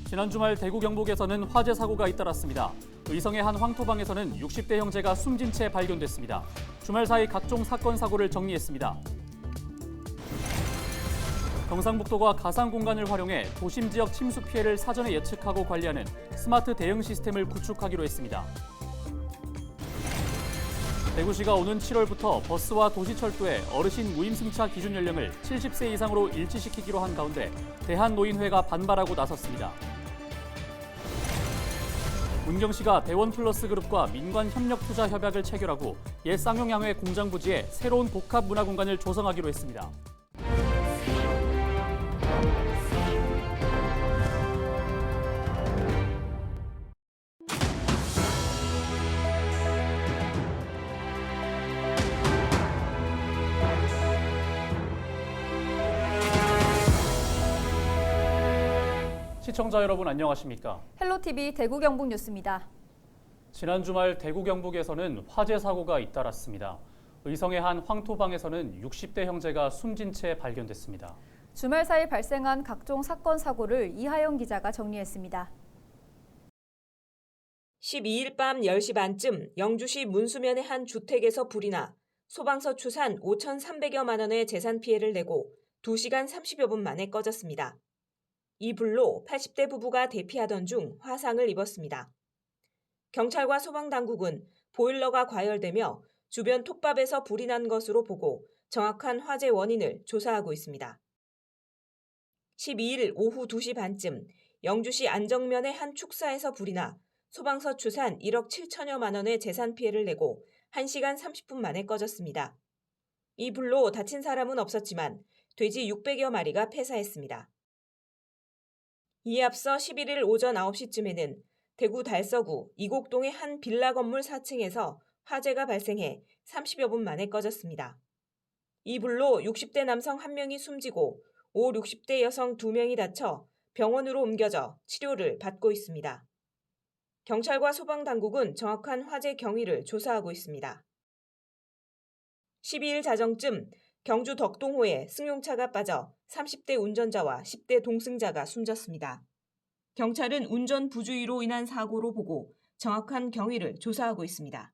지난 주말 대구 경북에서는 화재 사고가 잇따랐습니다. 의성의 한 황토방에서는 60대 형제가 숨진 채 발견됐습니다. 주말 사이 각종 사건 사고를 정리했습니다. 경상북도가 가상 공간을 활용해 도심 지역 침수 피해를 사전에 예측하고 관리하는 스마트 대응 시스템을 구축하기로 했습니다. 대구시가 오는 7월부터 버스와 도시철도의 어르신 무임승차 기준 연령을 70세 이상으로 일치시키기로 한 가운데 대한노인회가 반발하고 나섰습니다. 문경시가 대원플러스 그룹과 민관 협력 투자 협약을 체결하고 옛 쌍용양회 공장 부지에 새로운 복합 문화 공간을 조성하기로 했습니다. 시청자 여러분 안녕하십니까? 헬로티비 대구 경북 뉴스입니다. 지난 주말 대구 경북에서는 화재 사고가 잇따랐습니다. 의성의 한 황토방에서는 60대 형제가 숨진 채 발견됐습니다. 주말 사이 발생한 각종 사건 사고를 이하영 기자가 정리했습니다. 12일 밤 10시 반쯤 영주시 문수면의 한 주택에서 불이 나 소방서 추산 5,300여만 원의 재산 피해를 내고 2시간 30여 분 만에 꺼졌습니다. 이 불로 80대 부부가 대피하던 중 화상을 입었습니다. 경찰과 소방당국은 보일러가 과열되며 주변 톱밥에서 불이 난 것으로 보고 정확한 화재 원인을 조사하고 있습니다. 12일 오후 2시 반쯤 영주시 안정면의 한 축사에서 불이 나 소방서 추산 1억 7천여만 원의 재산 피해를 내고 1시간 30분 만에 꺼졌습니다. 이 불로 다친 사람은 없었지만 돼지 600여 마리가 폐사했습니다. 이에 앞서 11일 오전 9시쯤에는 대구 달서구 이곡동의 한 빌라 건물 4층에서 화재가 발생해 30여 분 만에 꺼졌습니다. 이 불로 60대 남성 1명이 숨지고 60대 여성 2명이 다쳐 병원으로 옮겨져 치료를 받고 있습니다. 경찰과 소방당국은 정확한 화재 경위를 조사하고 있습니다. 12일 자정쯤 경주 덕동호에 승용차가 빠져 30대 운전자와 10대 동승자가 숨졌습니다. 경찰은 운전 부주의로 인한 사고로 보고 정확한 경위를 조사하고 있습니다.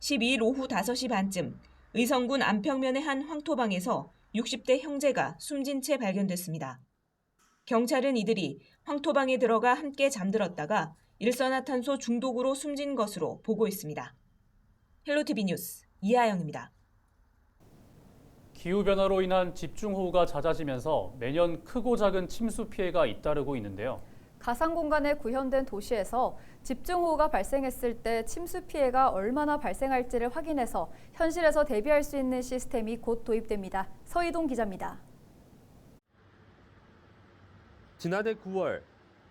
12일 오후 5시 반쯤 의성군 안평면의 한 황토방에서 60대 형제가 숨진 채 발견됐습니다. 경찰은 이들이 황토방에 들어가 함께 잠들었다가 일산화탄소 중독으로 숨진 것으로 보고 있습니다. 헬로티비 뉴스 이하영입니다. 기후변화로 인한 집중호우가 잦아지면서 매년 크고 작은 침수 피해가 잇따르고 있는데요. 가상 공간에 구현된 도시에서 집중호우가 발생했을 때 침수 피해가 얼마나 발생할지를 확인해서 현실에서 대비할 수 있는 시스템이 곧 도입됩니다. 서희동 기자입니다. 지난해 9월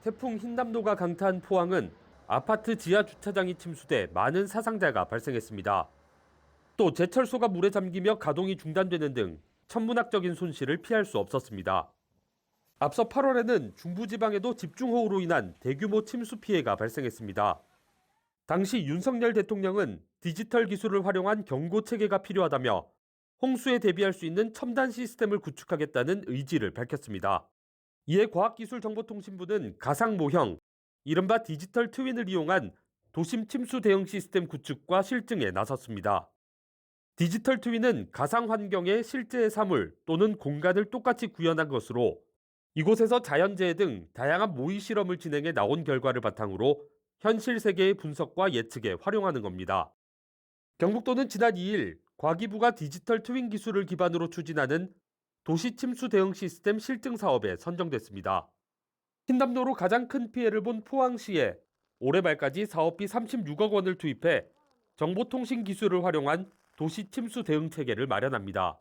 태풍 흰남노가 강타한 포항은 아파트 지하 주차장이 침수돼 많은 사상자가 발생했습니다. 또 제철소가 물에 잠기며 가동이 중단되는 등 천문학적인 손실을 피할 수 없었습니다. 앞서 8월에는 중부지방에도 집중호우로 인한 대규모 침수 피해가 발생했습니다. 당시 윤석열 대통령은 디지털 기술을 활용한 경고 체계가 필요하다며 홍수에 대비할 수 있는 첨단 시스템을 구축하겠다는 의지를 밝혔습니다. 이에 과학기술정보통신부는 가상 모형, 이른바 디지털 트윈을 이용한 도심 침수 대응 시스템 구축과 실증에 나섰습니다. 디지털 트윈은 가상 환경의 실제의 사물 또는 공간을 똑같이 구현한 것으로 이곳에서 자연재해 등 다양한 모의 실험을 진행해 나온 결과를 바탕으로 현실 세계의 분석과 예측에 활용하는 겁니다. 경북도는 지난 2일 과기부가 디지털 트윈 기술을 기반으로 추진하는 도시 침수 대응 시스템 실증 사업에 선정됐습니다. 흰남노로 가장 큰 피해를 본 포항시에 올해 말까지 사업비 36억 원을 투입해 정보통신 기술을 활용한 도시 침수 대응 체계를 마련합니다.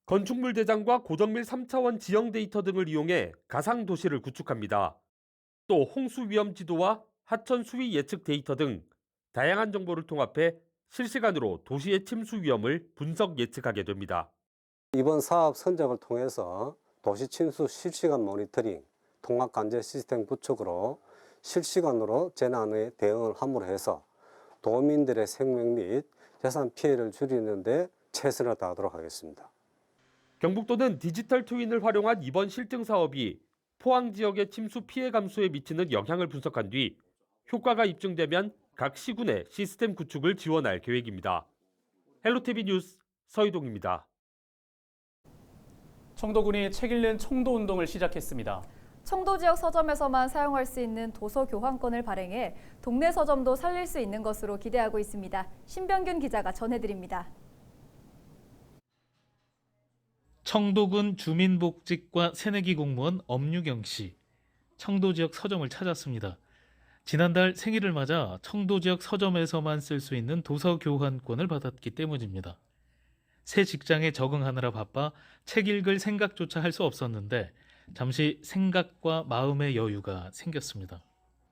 건축물 대장과 고정밀 3차원 지형 데이터 등을 이용해 가상 도시를 구축합니다. 또 홍수 위험 지도와 하천 수위 예측 데이터 등 다양한 정보를 통합해 실시간으로 도시의 침수 위험을 분석 예측하게 됩니다. 이번 사업 선정을 통해서 도시 침수 실시간 모니터링, 통합 관제 시스템 구축으로 실시간으로 재난에 대응을 함으로 해서 도민들의 생명 및 재산 피해를 줄이는 데 최선을 다하도록 하겠습니다. 경북도는 디지털 트윈을 활용한 이번 실증 사업이 포항 지역의 침수 피해 감소에 미치는 영향을 분석한 뒤 효과가 입증되면 각 시군의 시스템 구축을 지원할 계획입니다. 헬로티비 뉴스 서희동입니다. 청도군이 책 읽는 청도 운동을 시작했습니다. 청도 지역 서점에서만 사용할 수 있는 도서 교환권을 발행해 동네 서점도 살릴 수 있는 것으로 기대하고 있습니다. 신병균 기자가 전해드립니다. 청도군 주민복지과 새내기 공무원 엄유경 씨, 청도 지역 서점을 찾았습니다. 지난달 생일을 맞아 청도 지역 서점에서만 쓸 수 있는 도서 교환권을 받았기 때문입니다. 새 직장에 적응하느라 바빠 책 읽을 생각조차 할 수 없었는데 잠시 생각과 마음의 여유가 생겼습니다.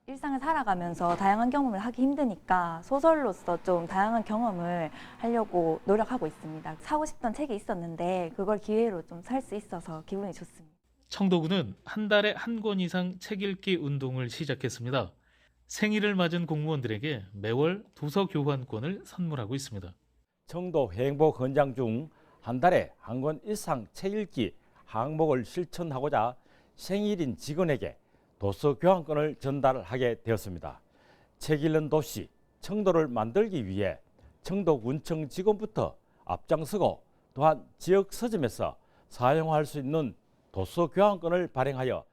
일상을 살아가면서 다양한 경험을 하기 힘드니까 소설로서 좀 다양한 경험을 하려고 노력하고 있습니다. 사고 싶던 책이 있었는데 그걸 기회로 좀 살 수 있어서 기분이 좋습니다. 청도군은 한 달에 한 권 이상 책 읽기 운동을 시작했습니다. 생일을 맞은 공무원들에게 매월 도서 교환권을 선물하고 있습니다. 청도 행복 헌장 중 한 달에 한 권 이상 책 읽기 항목을 실천하고자 생일인 직원에게 도서 교환권을 전달하게 되었습니다. 책 읽는 도시 청도를 만들기 위해 청도군청 직원부터 앞장서고 또한 지역 서점에서 사용할 수 있는 도서 교환권을 발행하여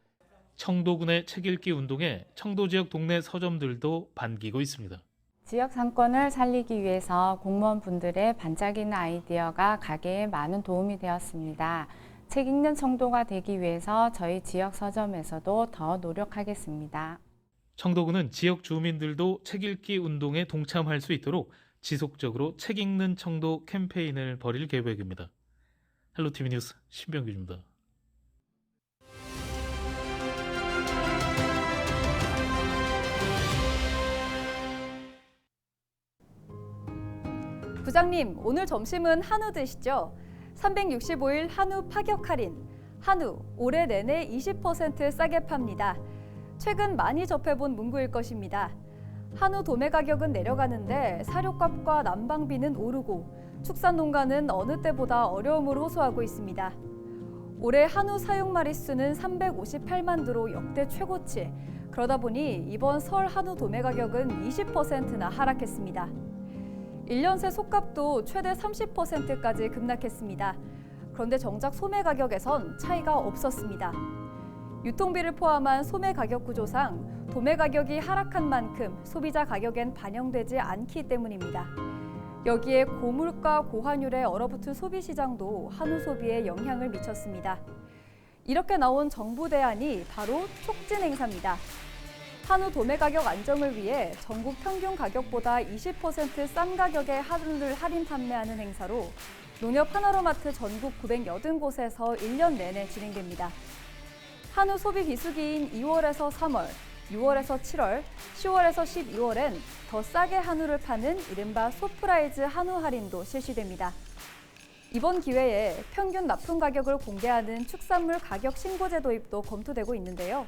청도군의 책 읽기 운동에 청도 지역 동네 서점들도 반기고 있습니다. 지역 상권을 살리기 위해서 공무원분들의 반짝이는 아이디어가 가게에 많은 도움이 되었습니다. 책 읽는 청도가 되기 위해서 저희 지역 서점에서도 더 노력하겠습니다. 청도군은 지역 주민들도 책 읽기 운동에 동참할 수 있도록 지속적으로 책 읽는 청도 캠페인을 벌일 계획입니다. 헬로티비 뉴스 신병규입니다. 부장님, 오늘 점심은 한우 드시죠? 365일 한우 파격 할인. 한우 올해 내내 20% 싸게 팝니다. 최근 많이 접해본 문구일 것입니다. 한우 도매 가격은 내려가는데 사료값과 난방비는 오르고 축산농가는 어느 때보다 어려움을 호소하고 있습니다. 올해 한우 사육 마리수는 358만 두로 역대 최고치. 그러다 보니 이번 설 한우 도매 가격은 20%나 하락했습니다. 1년 새 속값도 최대 30%까지 급락했습니다. 그런데 정작 소매 가격에선 차이가 없었습니다. 유통비를 포함한 소매 가격 구조상 도매 가격이 하락한 만큼 소비자 가격엔 반영되지 않기 때문입니다. 여기에 고물가 고환율에 얼어붙은 소비 시장도 한우 소비에 영향을 미쳤습니다. 이렇게 나온 정부 대안이 바로 촉진 행사입니다. 한우 도매 가격 안정을 위해 전국 평균 가격보다 20% 싼 가격에 한우를 할인 판매하는 행사로 농협 하나로마트 전국 980곳에서 1년 내내 진행됩니다. 한우 소비 비수기인 2월에서 3월, 6월에서 7월, 10월에서 12월엔 더 싸게 한우를 파는 이른바 소프라이즈 한우 할인도 실시됩니다. 이번 기회에 평균 납품 가격을 공개하는 축산물 가격 신고제 도입도 검토되고 있는데요.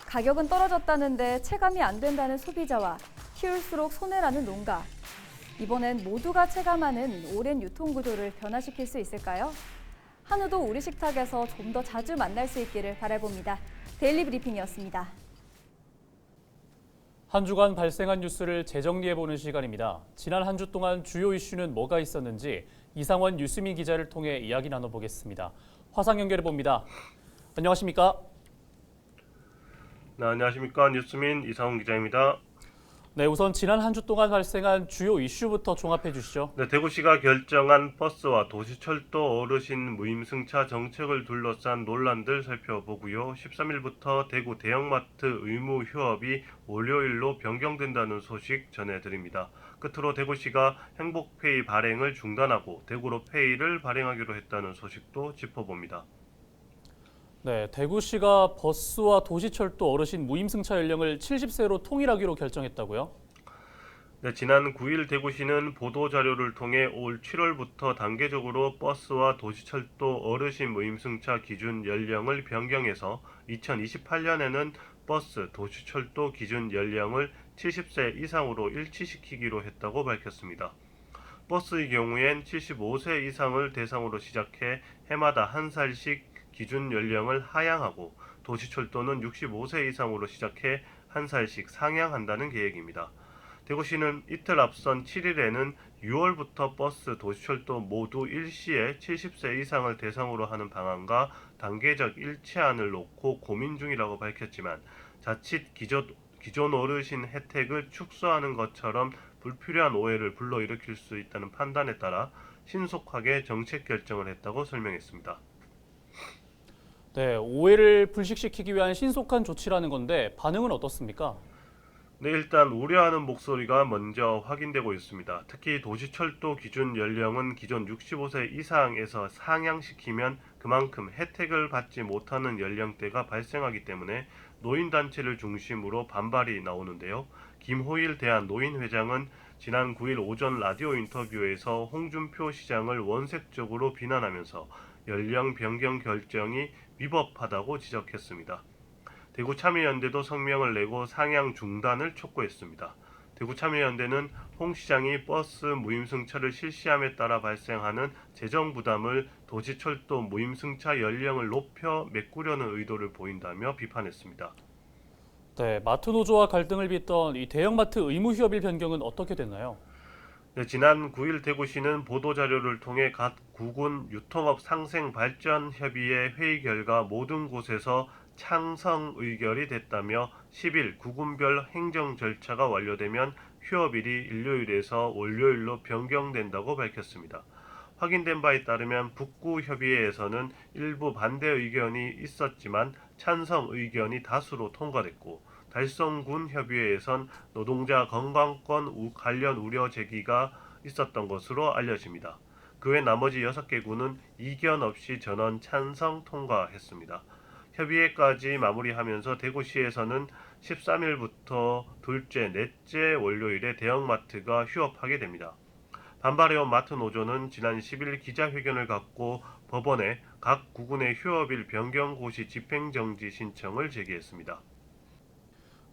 가격은 떨어졌다는데 체감이 안 된다는 소비자와 키울수록 손해라는 농가. 이번엔 모두가 체감하는 오랜 유통구조를 변화시킬 수 있을까요? 한우도 우리 식탁에서 좀 더 자주 만날 수 있기를 바라봅니다. 데일리 브리핑이었습니다. 한 주간 발생한 뉴스를 재정리해보는 시간입니다. 지난 한 주 동안 주요 이슈는 뭐가 있었는지 이상원 뉴스미 기자를 통해 이야기 나눠보겠습니다. 화상 연결해봅니다. 안녕하십니까? 네, 안녕하십니까. 뉴스민 이상훈 기자입니다. 네, 우선 지난 한 주 동안 발생한 주요 이슈부터 종합해 주시죠. 네, 대구시가 결정한 버스와 도시철도 어르신 무임승차 정책을 둘러싼 논란들 살펴보고요. 13일부터 대구 대형마트 의무 휴업이 월요일로 변경된다는 소식 전해드립니다. 끝으로 대구시가 행복페이 발행을 중단하고 대구로 페이를 발행하기로 했다는 소식도 짚어봅니다. 네, 대구시가 버스와 도시철도 어르신 무임승차 연령을 70세로 통일하기로 결정했다고요? 네, 지난 9일 대구시는 보도자료를 통해 올 7월부터 단계적으로 버스와 도시철도 어르신 무임승차 기준 연령을 변경해서 2028년에는 버스, 도시철도 기준 연령을 70세 이상으로 일치시키기로 했다고 밝혔습니다. 버스의 경우엔 75세 이상을 대상으로 시작해 해마다 한 살씩 기준 연령을 하향하고 도시철도는 65세 이상으로 시작해 한 살씩 상향한다는 계획입니다. 대구시는 이틀 앞선 7일에는 6월부터 버스, 도시철도 모두 일시에 70세 이상을 대상으로 하는 방안과 단계적 일체안을 놓고 고민 중이라고 밝혔지만 자칫 기존 어르신 혜택을 축소하는 것처럼 불필요한 오해를 불러일으킬 수 있다는 판단에 따라 신속하게 정책 결정을 했다고 설명했습니다. 네, 오해를 불식시키기 위한 신속한 조치라는 건데 반응은 어떻습니까? 네, 일단 우려하는 목소리가 먼저 확인되고 있습니다. 특히 도시철도 기준 연령은 기존 65세 이상에서 상향시키면 그만큼 혜택을 받지 못하는 연령대가 발생하기 때문에 노인단체를 중심으로 반발이 나오는데요. 김호일 대한노인회장은 지난 9일 오전 라디오 인터뷰에서 홍준표 시장을 원색적으로 비난하면서 연령 변경 결정이 위법하다고 지적했습니다. 대구참여연대도 성명을 내고 상향 중단을 촉구했습니다. 대구참여연대는 홍 시장이 버스 무임승차를 실시함에 따라 발생하는 재정 부담을 도시철도 무임승차 연령을 높여 메꾸려는 의도를 보인다며 비판했습니다. 네, 마트 노조와 갈등을 빚던 이 대형마트 의무 휴업일 변경은 어떻게 됐나요? 네, 지난 9일 대구시는 보도자료를 통해 각 구군 유통업 상생발전협의회 회의 결과 모든 곳에서 찬성 의결이 됐다며 10일 구군별 행정 절차가 완료되면 휴업일이 일요일에서 월요일로 변경된다고 밝혔습니다. 확인된 바에 따르면 북구협의회에서는 일부 반대 의견이 있었지만 찬성 의견이 다수로 통과됐고 달성군 협의회에선 노동자 건강권 관련 우려 제기가 있었던 것으로 알려집니다. 그 외 나머지 6개 군은 이견 없이 전원 찬성 통과했습니다. 협의회까지 마무리하면서 대구시에서는 13일부터 둘째, 넷째 월요일에 대형마트가 휴업하게 됩니다. 반발해온 마트 노조는 지난 10일 기자회견을 갖고 법원에 각 구군의 휴업일 변경 고시 집행정지 신청을 제기했습니다.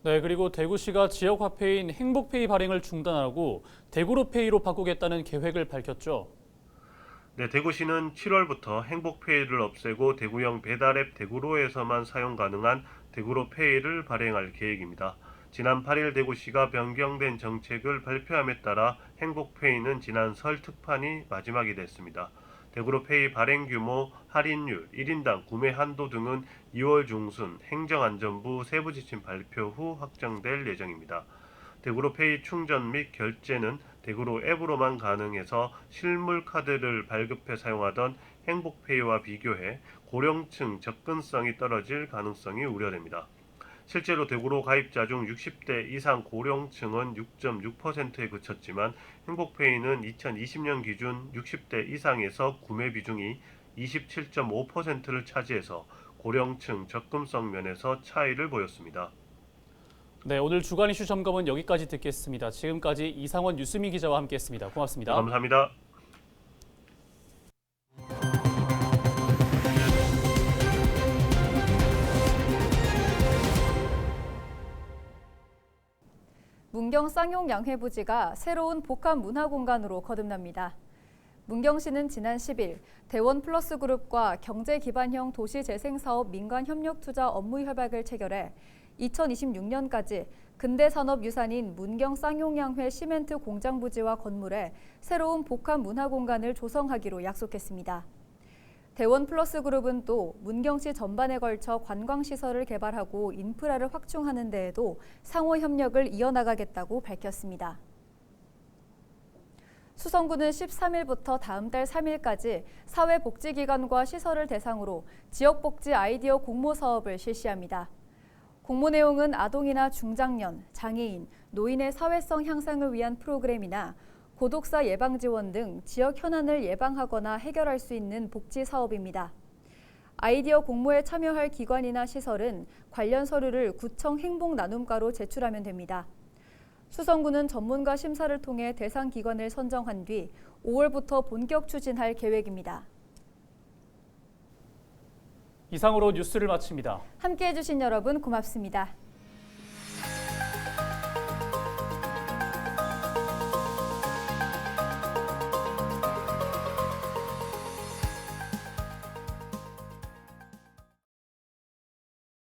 네, 그리고 대구시가 지역화폐인 행복페이 발행을 중단하고 대구로페이로 바꾸겠다는 계획을 밝혔죠. 네, 대구시는 7월부터 행복페이를 없애고 대구형 배달앱 대구로에서만 사용 가능한 대구로페이를 발행할 계획입니다. 지난 8일 대구시가 변경된 정책을 발표함에 따라 행복페이는 지난 설 특판이 마지막이 됐습니다. 대구로페이 발행 규모, 할인율, 1인당 구매 한도 등은 2월 중순 행정안전부 세부 지침 발표 후 확정될 예정입니다. 대구로페이 충전 및 결제는 대구로 앱으로만 가능해서 실물 카드를 발급해 사용하던 행복페이와 비교해 고령층 접근성이 떨어질 가능성이 우려됩니다. 실제로 대구로 가입자 중 60대 이상 고령층은 6.6%에 그쳤지만 행복페이는 2020년 기준 60대 이상에서 구매 비중이 27.5%를 차지해서 고령층 접근성 면에서 차이를 보였습니다. 네, 오늘 주간 이슈 점검은 여기까지 듣겠습니다. 지금까지 이상원 유수미 기자와 함께했습니다. 고맙습니다. 감사합니다. 문경 쌍용 양회부지가 새로운 복합 문화공간으로 거듭납니다. 문경시는 지난 10일 대원플러스 그룹과 경제기반형 도시재생사업 민간협력투자 업무협약을 체결해 2026년까지 근대산업유산인 문경 쌍용양회 시멘트 공장부지와 건물에 새로운 복합 문화공간을 조성하기로 약속했습니다. 대원플러스 그룹은 또 문경시 전반에 걸쳐 관광시설을 개발하고 인프라를 확충하는 데에도 상호 협력을 이어나가겠다고 밝혔습니다. 수성구는 13일부터 다음 달 3일까지 사회복지기관과 시설을 대상으로 지역복지 아이디어 공모 사업을 실시합니다. 공모 내용은 아동이나 중장년, 장애인, 노인의 사회성 향상을 위한 프로그램이나 고독사 예방 지원 등 지역 현안을 예방하거나 해결할 수 있는 복지 사업입니다. 아이디어 공모에 참여할 기관이나 시설은 관련 서류를 구청 행복나눔과로 제출하면 됩니다. 수성구는 전문가 심사를 통해 대상 기관을 선정한 뒤 5월부터 본격 추진할 계획입니다. 이상으로 뉴스를 마칩니다. 함께해 주신 여러분 고맙습니다.